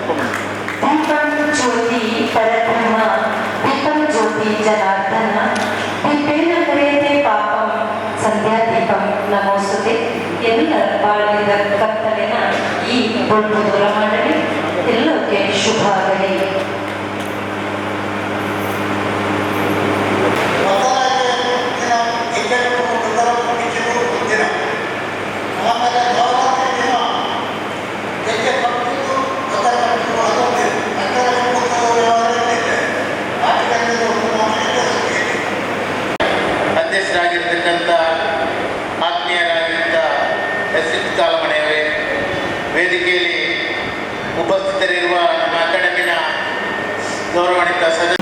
दीपं ज्योति परब्रह्म दीपं ज्योति जनार्दन दीपेन क्रियते पापं संध्या दीपं नमोस्तुते ಎಲ್ಲ ಬಾಳಿದ ಕತ್ತಲಿನ ಈ ದೊಡ್ಡ ದೂರ ಮಾಡಲಿ ಎಲ್ಲಕ್ಕೆ ಶುಭ ಆಗಲಿ. ಅಧ್ಯಕ್ಷರಾಗಿರ್ತಕ್ಕಂಥ ಆತ್ಮೀಯರಾಗಿದ್ದ ಎಸ್ ಕಾಲಮನೆಯವರೇ, ವೇದಿಕೆಯಲ್ಲಿ ಉಪಸ್ಥಿತರಿರುವ ನಮ್ಮ ಅಕಾಡೆಮಿನ ಗೌರವಾನ್ವಿತ ಸದಸ್ಯ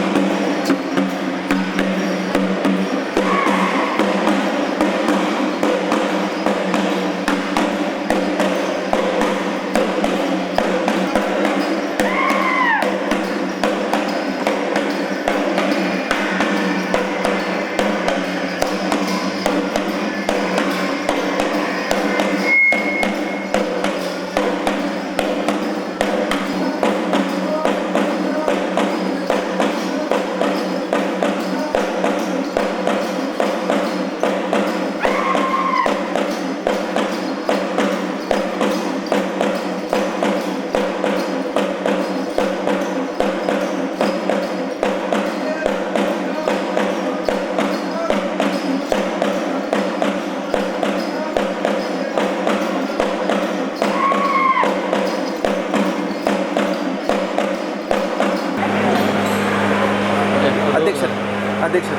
अध्यक्ष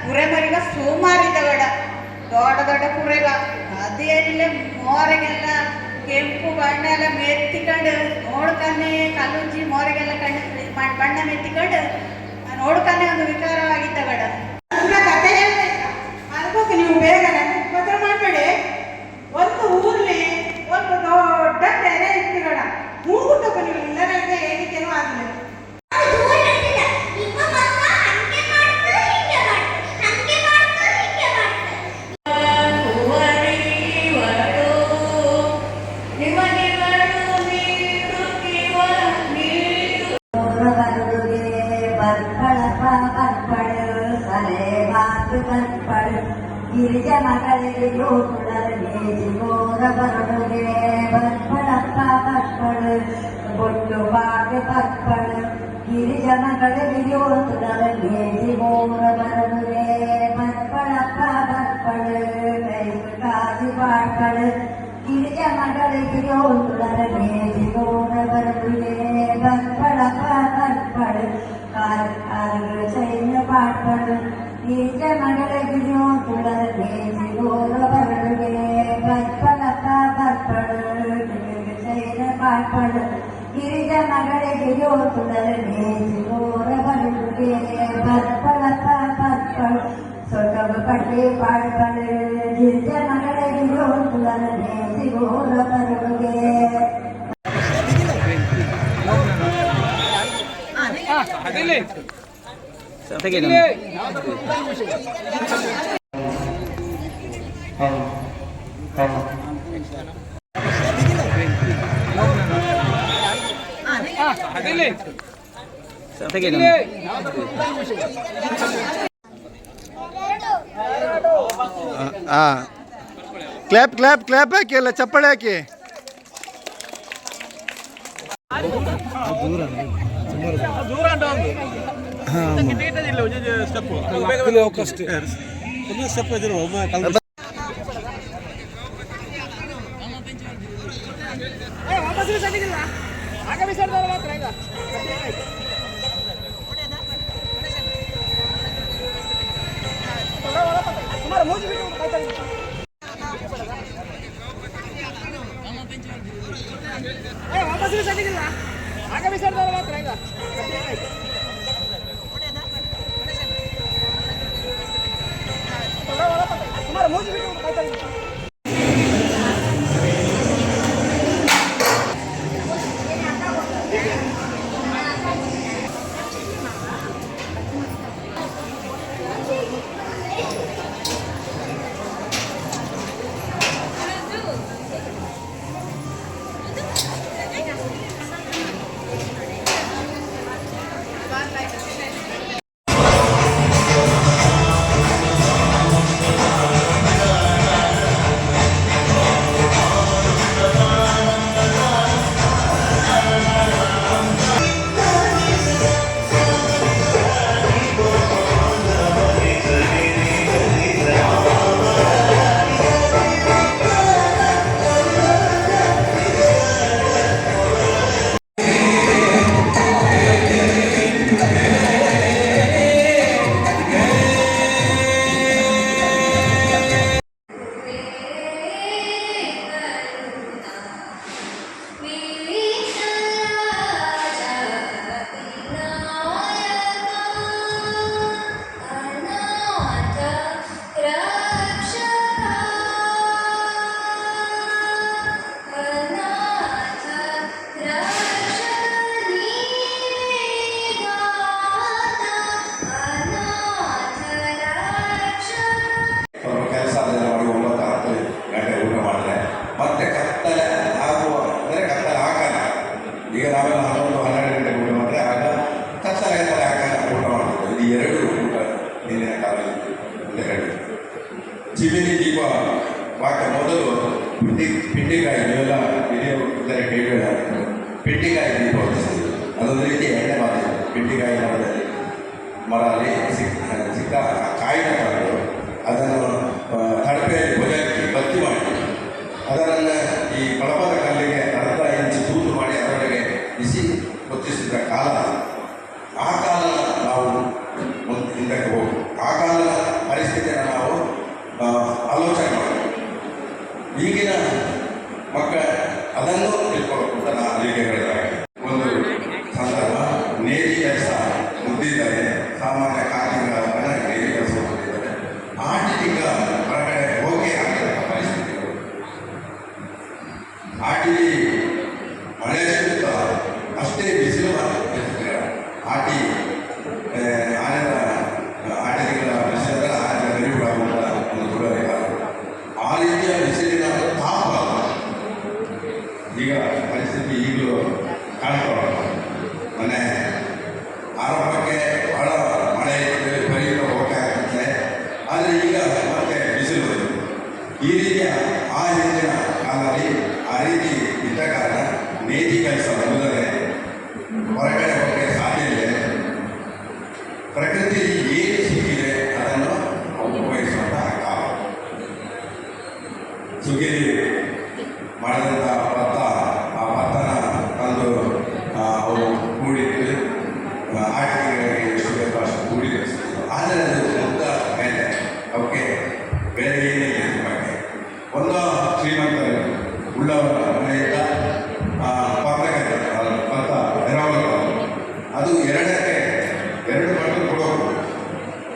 ಕುರೆಮರಿಗ ಸುಮಾರಿದಗಡ ದೊಡ್ಡ ದೊಡ್ಡ ಕುರೆಗ ಅದೇನಿಲ್ಲ ಮೋರೆಗೆಲ್ಲ ಕೆಂಪು ಬಣ್ಣ ಎಲ್ಲ ಮೆತ್ತಿಕೊಂಡು ನೋಡ್ಕನ್ನೇ ಕಲ್ಲುಂಜಿ ಮೋರೆಗೆಲ್ಲ ಬಣ್ಣ ಮೆತ್ತಿಕೊಂಡು ನೋಡ್ಕನ್ನೇ ಒಂದು ವಿಕಾರವಾಗಿದ್ದಗಡ ಕತೆ ಹೇಳ್ತಾ ಅದಕ್ಕೆ ನೀವು ಬೇಗ ಪತ್ರ ಮಾಡಬೇಡಿ. ಒಂದು ಊರ್ಲಿ ಒಂದು ದೊಡ್ಡ ತೆರೆ ಇತ್ತುಗಡ ಮೂಗುಟ್ಟಪ್ಪ ನೀವು ಇಲ್ಲದಂತೆ ಹೇಗಿದ್ದೇನೋ ಆಗಲಿಲ್ಲ. ಬರ್ಪಳ ಬರ್ಪಳ ಬರ್ಪಡು ಗಿರಿಜನಗಳಿಗೆ ಜೋತುಳರಿಗೆ ಗೋರ ಬರಡುಗೆ ಬರ್ಪಡಪ್ಪ ಬರ್ಪಡು ಬೊಟ್ಟು ಬಾಗೆ ಬರ್ಪಡು ಗಿರಿಜನಗಳಿಗೆ ಜೋತುಳರಿಗೆ ಗೋರ ಬರಡುಗೆ ಬರ್ಪಡಪ್ಪ ಬರ್ಪಡು ಕಾಜಿ ಬಾಡ್ಪಡು ಗಿರಿಜನಗಳಿಗೆ ಜೋತುಳರಿಗೆ ಗೋರ ಬರಡುಗೆ ಬರ್ಪಡಪ್ಪ ಬರ್ಪಡು ಕಾರು ಸೈನ್ಯ ಪಾಡ್ಪಡು ಗಿರಿಜನಗಳಿಗೆ ಜೋತುಳರಿಗೆ ಗೋರ ಬರಡುಗೆ ಬರ್ಪಡಪ್ಪ ಬರ್ಪಡು ಸೈನ್ಯ ಪಾಡ್ಪಡು ಗಿರಿಜನಗಳಿಗೆ ಜೋತುಳರಿಗೆ ಗೋರ ಬರಡುಗೆ ಬರ್ಪಡಪ್ಪ ಬರ್ಪಡು ಸೊಟಬ ಪಟ್ಟಿ ಪಾಡ್ಪಡು ಗಿರಿಜನಗಳಿಗೆ ಜೋತುಳರಿಗೆ ಗೋರ ಬರಡುಗೆ ಕ್ಲಾಪ್ ಕ್ಲಾಪ್ ಕ್ಲಾಪ್ ಹಾಕಿ ಅಲ್ಲ ಚಪ್ಪಾಳೆ ಹಾಕಿ ಈಗ ನಾವೆಲ್ಲ 11-12 ಗಂಟೆಗೆ ಊಟ ಮಾಡಿದ್ರೆ ಆಗ ಕತ್ತಲೆ ಆಕಾರ ಊಟ ಮಾಡ್ತಿದ್ವಿ. ಇದು ಎರಡು ಊಟ ಹಿಂದಿನ ಕಾಲದಲ್ಲಿ ಅಂತ ಹೇಳಿ. ಚಿಮಿನಿ ದೀಪ ಪಾಕ ಮೊದಲು ಪಿಂಡಿಕಾಯಿ ನೀವೆಲ್ಲ ಹಿರಿಯರು ಕೇಳಿದ ಪಿಂಡಿಕಾಯಿ ದೀಪ ಹೊತ್ತಿಸಿದ್ರು. ಅದೊಂದು ರೀತಿ ಎಣ್ಣೆ ಮಾಡಿದ್ರು. ಪಿಂಡಿಕಾಯಿ ಮರಲ್ಲಿ ಸಿಕ್ಕ ಕಾಯಿನ ತಗೊಂಡು ಅದನ್ನು ತಡಪೆಯಲ್ಲಿ ಬದಲಿಸಿ ಬತ್ತಿ ಮಾಡಿ ಅದರನ್ನು ಈ ಬಳಪದ ಕಲ್ಲಿಗೆ ಅರ್ಧ ಇಂಚು ತೂತು ಮಾಡಿ ಅದರೊಳಗೆ ಬಿಸಿ ಹೊತ್ತಿಸಿದ ಕಾಲ. ಆ ಕಾಲ ನಾವು ಹಿಂದಕ್ಕೆ ಹೋಗಿ ಆ ಕಾಲದ ಪರಿಸ್ಥಿತಿಯನ್ನು ನಾವು ಆಲೋಚನೆ ಮಾಡಬೇಕು. ಈಗಿನ ಮಕ್ಕಳ ಅದನ್ನು ತಿಳ್ಕೊಳ್ಬೇಕು ಅಂತ ನಾನು ಅಲ್ಲಿಗೆ ಹೇಳಿದಾಗ ಒಂದು ಸಂದರ್ಭ ನೇರಿ ಕೆಲಸ ಮುದ್ದಿದ್ದಾರೆ, ಸಾಮಾನ್ಯ ಕಾರ್ಮಿಕರ ನೇರಿ ಕೆಲಸ ಮುದ್ದಿದ್ದಾರೆ. ಆಟಿಗ ಹೊರಗಡೆ ಹೋಗಿ ಆಗ್ತಕ್ಕ ಪರಿಸ್ಥಿತಿಗಳು. ಆಟಿ ಮಳೆ ಸುತ್ತ ಅಷ್ಟೇ ಬಿಸಿಲು ಆಟಿ ಆನೆಗಳ ಆಟಗಳ ವಿಷಯದ ಆನೆಗಳ ಗರಿಬಾಗುವಂಥ ಒಂದು ದೂರ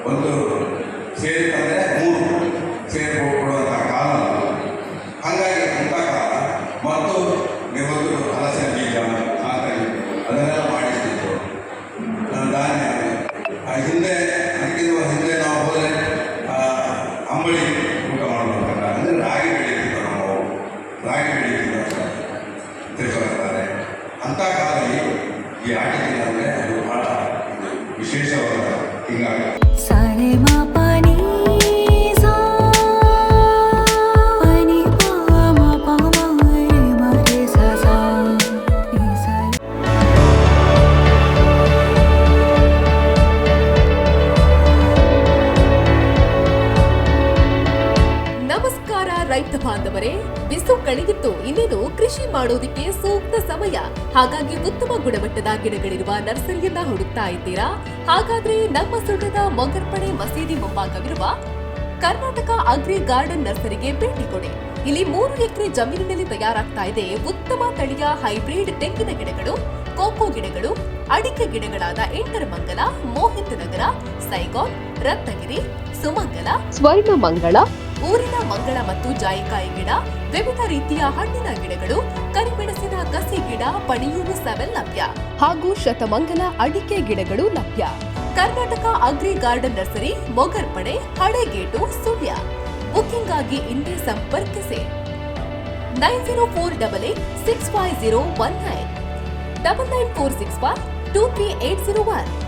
ಒಂದು ಸೇರಿಕಂದರೆ 3 ಸೇರಿ ಕೊಡುವಂಥ ಕಾಲ ಅದು. ಹಾಗಾಗಿ ಅಂಥ ಕಾಲ ಮತ್ತು ಇವತ್ತು ಹಲಸಿನ ಬೀಜ ಹಾಕಿ ಅದನ್ನೆಲ್ಲ ಮಾಡಿಸ್ತಿತ್ತು ಧಾನ್ಯ. ಹಿಂದೆ ಅದಕ್ಕಿಂತ ಹಿಂದೆ ನಾವು ಹೋದರೆ ಅಂಬಳಿ ಊಟ ಮಾಡುವಂಥ ಅಂದರೆ ರಾಗಿ ಬೆಳೀತಿದ್ದರು ನಾವು, ರಾಗಿ ಬೆಳೀತಿದ್ದ ತಿಳ್ಕೊಳ್ತಾರೆ. ಅಂಥ ಕಾಲದಲ್ಲಿ ಈ ಆಟಿಕೆ ಅಂದರೆ ಅದು ಭಾಳ ವಿಶೇಷವಾದ ಹೀಗಾಗಿ सारे मा पानी सा पानी पा मा पा मा रे मा रे सा सा नी सा. ನಮಸ್ಕಾರ ರೈತ ಬಾಂಧವರೇ, ಬಿಸು ಕಳೆದಿತ್ತು, ಇನ್ನೇನು ಕೃಷಿ ಮಾಡೋದಿಕ್ಕೆ ಸೂಕ್ತ ಸಮಯ. ಹಾಗಾಗಿ ಉತ್ತಮ ಗುಣಮಟ್ಟದ ಗಿಡಗಳಿರುವ ನರ್ಸರಿಯನ್ನ ಹುಡುಕ್ತಾ ಇದ್ದೀರಾ? ಹಾಗಾದ್ರೆ ನಮ್ಮ ಸುಳ್ಯದ ಮೊಗರ್ಪಣೆ ಮಸೀದಿ ಮುಂಭಾಗವಿರುವ ಕರ್ನಾಟಕ ಅಗ್ರಿ ಗಾರ್ಡನ್ ನರ್ಸರಿಗೆ ಭೇಟಿ ಕೊಡಿ. ಇಲ್ಲಿ 3 ಎಕರೆ ಜಮೀನಿನಲ್ಲಿ ತಯಾರಾಗ್ತಾ ಇದೆ ಉತ್ತಮ ತಳಿಯ ಹೈಬ್ರಿಡ್ ತೆಂಗಿನ ಗಿಡಗಳು, ಕೋಕೋ ಗಿಡಗಳು, ಅಡಿಕೆ ಗಿಡಗಳಾದ ಎಂಟರಮಂಗಲ, ಮೋಹಿತ್ ನಗರ, ಸೈಗಾನ್, ರತ್ನಗಿರಿ, ಸುಮಂಗಲ, ಸ್ವರ್ಣ ಮಂಗಳ, ಊರಿನ ಮಂಗಳ ಮತ್ತು ಜಾಯಿಕಾಯಿ ಗಿಡ, ವಿವಿಧ ರೀತಿಯ ಹಣ್ಣಿನ ಗಿಡಗಳು, ಕರಿಮೆಣಸಿನ ಕಸಿ ಗಿಡ, ಪಣಿಯೂರು 7 ಲಭ್ಯ ಹಾಗೂ ಶತಮಂಗಲ ಅಡಿಕೆ ಗಿಡಗಳು ಲಭ್ಯ. Karnataka agri garden nursery, Mogarpane, Halegate, Sullia. Booking ಆಗಿ ಇಂದೇ ಸಂಪರ್ಕಿಸಿ 9048865019 99465 23801.